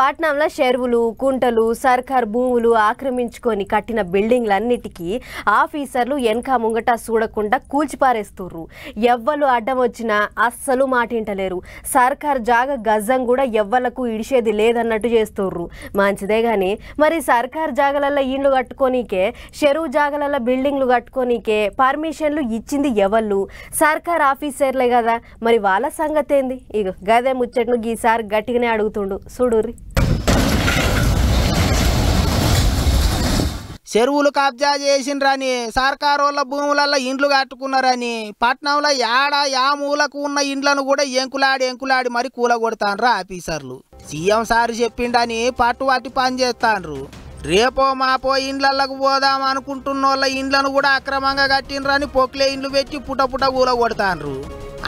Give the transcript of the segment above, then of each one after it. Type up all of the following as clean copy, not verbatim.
పట్నంలో చెరువులు కుంటలు సర్కార్ భూములు ఆక్రమించుకొని కట్టిన బిల్డింగ్లన్నిటికీ ఆఫీసర్లు వెనక ముంగట చూడకుండా కూల్చిపారేస్తుర్రు. ఎవ్వలు అడ్డం వచ్చినా అస్సలు మాటింటలేరు. సర్కార్ జాగ గజం కూడా ఎవ్వలకు ఇడిచేది లేదన్నట్టు చేస్తుర్రు. మంచిదే గాని మరి సర్కార్ జాగలల్లో ఇండ్లు కట్టుకోనీకే చెరువు జాగలల్లో బిల్డింగ్లు కట్టుకోనీకే పర్మిషన్లు ఇచ్చింది ఎవళ్ళు? సర్కార్ ఆఫీసర్లే కదా. మరి వాళ్ళ సంగతి ఏంది? ఇక గదే ముచ్చట్ను ఈసారి గట్టిగానే అడుగుతుండు చూడుర్రి. చెరువులు కబ్జా చేసిండ్రని సర్కారోళ్ళ భూములలో ఇండ్లు కట్టుకున్నారని పట్నంలో యా మూలకు ఉన్న ఇండ్లను కూడా ఎంకులాడి మరి కూలగొడతాండ్రు ఆఫీసర్లు. సీఎం సార్ చెప్పిండని పట్టుబట్టి పని చేస్తాండ్రు. రేపో మాపో ఇండ్లకు పోదాం అనుకుంటున్నోళ్ళ ఇండ్లను కూడా అక్రమంగా కట్టిండ్రని పొక్లే ఇండ్లు పెట్టి పుట కూలగొడతాండ్రు.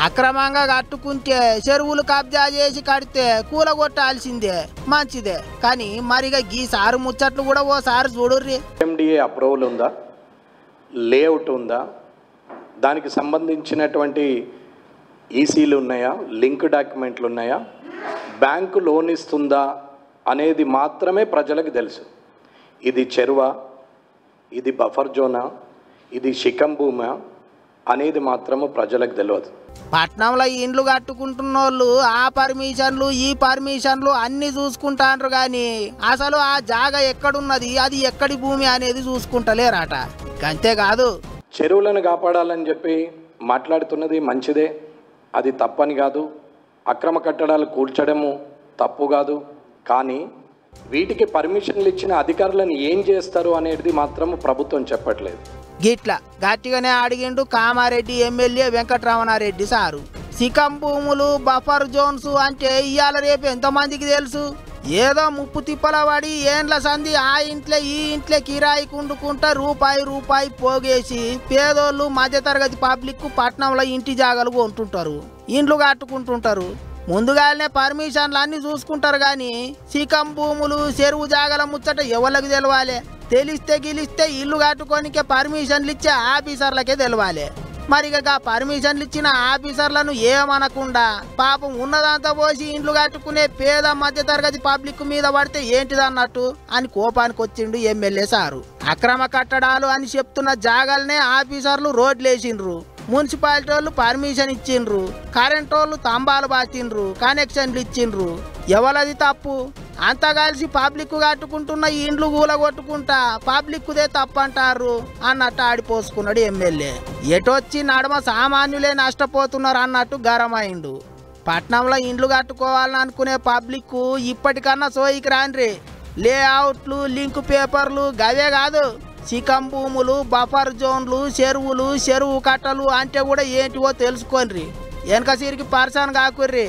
అక్రమంగా కట్టుకుంటే చెరువులు కబ్జా చేసి కడితే కూలగొట్టాల్సిందే, మంచిదే. కానీ మరిగా ఈసారి ముచ్చట్లు కూడా ఓసారి చూడుర్రి. ఎండిఏ అప్రూవల్ ఉందా, లేఅవుట్ ఉందా, దానికి సంబంధించినటువంటి ఈసీలు ఉన్నాయా, లింక్ డాక్యుమెంట్లు ఉన్నాయా, బ్యాంకు లోన్ ఇస్తుందా అనేది మాత్రమే ప్రజలకు తెలుసు. ఇది చెరువా, ఇది బఫర్ జోనా, ఇది శిఖం భూమా అనేది మాత్రము ప్రజలకు తెలియదు. పట్నంలో ఇండ్లు కట్టుకుంటున్నోళ్ళు ఆ పర్మిషన్లు ఈ పర్మిషన్లు అన్ని చూసుకుంటాండ్రు కానీ అసలు ఆ జాగ ఎక్కడున్నది, అది ఎక్కడి భూమి అనేది చూసుకుంటలేరాట. అంతేకాదు చెరువులను కాపాడాలని చెప్పి మాట్లాడుతున్నది మంచిదే, అది తప్పని కాదు. అక్రమ కట్టడాలు కూల్చడము తప్పు కాదు. కానీ వీటికి పర్మిషన్లు ఇచ్చిన అధికారులను ఏం చేస్తారు అనేది మాత్రము ప్రభుత్వం చెప్పట్లేదు. గిట్లా గట్టిగానే అడిగిండు కామారెడ్డి ఎమ్మెల్యే వెంకటరమణారెడ్డి సారు. శిఖం భూములు బఫర్ జోన్స్ అంటే ఇవాళ రేపు ఎంతమందికి తెలుసు? ఏదో ముప్పు తిప్పల పడి ఏండ్ల సంధి ఆ ఇంట్లో ఈ ఇంట్లో కిరాయి కుండుకుంటా రూపాయి పోగేసి పేదోళ్ళు మధ్యతరగతి పబ్లిక్ పట్నంలో ఇంటి జాగాలు కొంటుంటారు, ఇండ్లు కట్టుకుంటుంటారు. ముందుగానే పర్మిషన్లు అన్ని చూసుకుంటారు కానీ శిఖం భూములు చెరువు జాగల ముచ్చట ఎవరికి తెలవాలి? తెలిస్తే ఇల్లు కట్టుకోనికే పర్మిషన్లు ఇచ్చే ఆఫీసర్లకే తెలవాలి. మరిగా పర్మిషన్లు ఇచ్చిన ఆఫీసర్లను ఏమనకుండా పాపం ఉన్నదంతా పోసి ఇండ్లు కట్టుకునే పేద మధ్యతరగతి పబ్లిక్ మీద పడితే ఏంటిదన్నట్టు అని కోపానికి వచ్చిండు ఎమ్మెల్యే సారు. అక్రమ కట్టడాలు అని చెప్తున్న జాగాలనే ఆఫీసర్లు రోడ్లేసిండ్రు, మున్సిపాలిటీ వాళ్ళు పర్మిషన్ ఇచ్చిండ్రు, కరెంట్ వాళ్ళు తంబాలు బాతిండ్రు, కనెక్షన్లు ఇచ్చిండ్రు. ఎవలది తప్పు? అంతా కలిసి పబ్లిక్ కట్టుకుంటున్న ఇండ్లు కూలగొట్టుకుంటా పబ్లిక్దే తప్పంటారు అన్నట్టు ఆడిపోసుకున్నాడు ఎమ్మెల్యే. ఎటొచ్చి నడమ సామాన్యులే నష్టపోతున్నారు అన్నట్టు గరమైండు. పట్నంలో ఇండ్లు కట్టుకోవాలని అనుకునే పబ్లిక్ ఇప్పటికన్నా సోయికి రాండ్రి. లేఅవుట్లు, లింక్ పేపర్లు గవే కాదు, శిఖం భూములు, బఫర్ జోన్లు, చెరువులు, చెరువు కట్టలు అంటే కూడా ఏంటివో తెలుసుకోండి. వెనక సిరికి పర్సన్ కాకుర్రి.